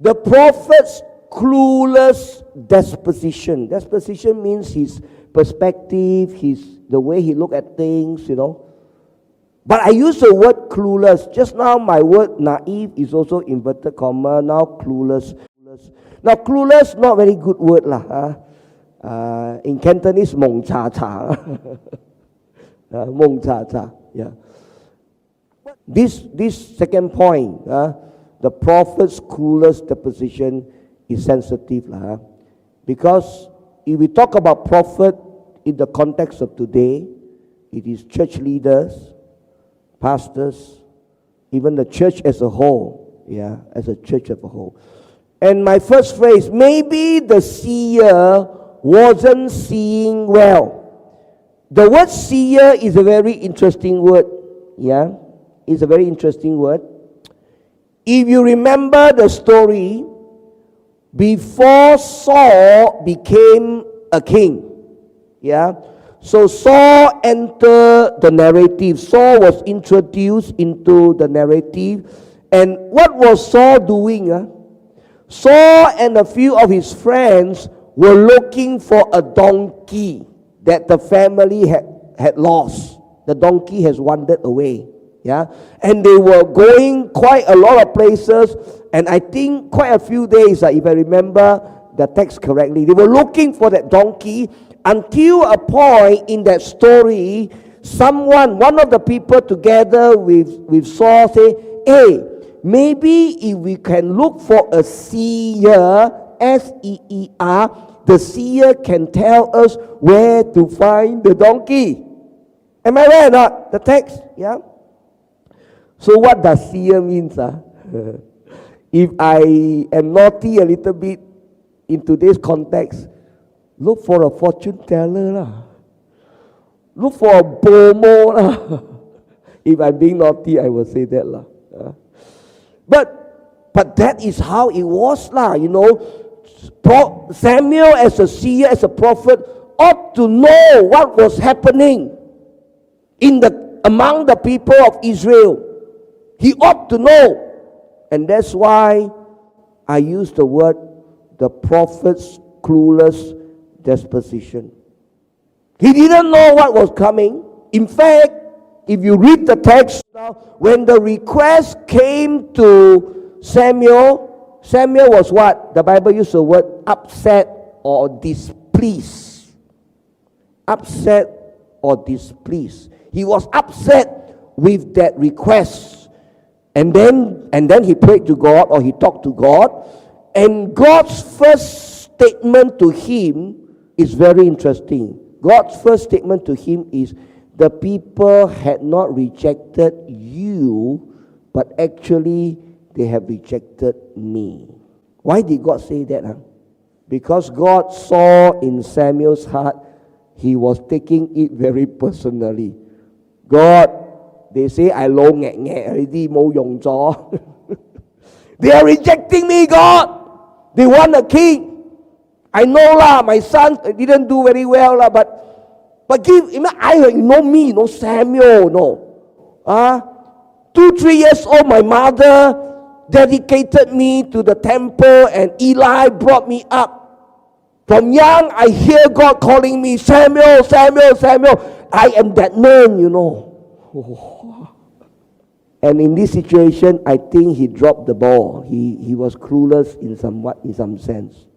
The prophet's clueless disposition. Disposition means his perspective, the way he look at things, But I use the word clueless. Just now my word naive is also inverted comma. Now clueless. Now clueless, not very good word lah. In Cantonese, mong cha cha. Mong cha cha. Yeah. This second point, the prophet's clueless disposition is sensitive lah. Because if we talk about prophet in the context of today, it is church leaders, pastors, even the church as a whole, as a church as a whole. And my first phrase, maybe the seer wasn't seeing well. The word seer is a very interesting word, it's a very interesting word. If you remember the story, before Saul became a king, so Saul entered the narrative. Saul was introduced into the narrative. And what was Saul doing? Saul and a few of his friends were looking for a donkey that the family had lost. The donkey has wandered away. And they were going quite a lot of places. And I think quite a few days, if I remember the text correctly. They were looking for that donkey. Until a point in that story, one of the people together with Saul say, hey, maybe if we can look for a seer, S-E-E-R, the seer can tell us where to find the donkey. Am I right or not? The text, So what does seer means? If I am naughty a little bit in today's context, look for a fortune teller lah. Look for a bomo lah. If I'm being naughty, I will say that lah. But that is how it was lah. Samuel as a seer, as a prophet, ought to know what was happening among the people of Israel. He ought to know. And that's why I use the word the prophet's clueless disposition. He didn't know what was coming. In fact, if you read the text now, when the request came to Samuel was what? The Bible used the word upset or displeased. Upset or displeased. He was upset with that request. And then he prayed to God, or he talked to God. And God's first statement to him is very interesting. God's first statement to him is, the people had not rejected you, but actually they have rejected me. Why did God say that? Because God saw in Samuel's heart, he was taking it very personally. God, they say, I long already, mo yong zho. They are rejecting me, God. They want a king. I know lah, my son didn't do very well lah, but give, me, no Samuel, no. 2-3 years old, my mother dedicated me to the temple, and Eli brought me up. From young, I hear God calling me, Samuel, Samuel, Samuel. I am that man, And in this situation, I think he dropped the ball. He was clueless in some sense.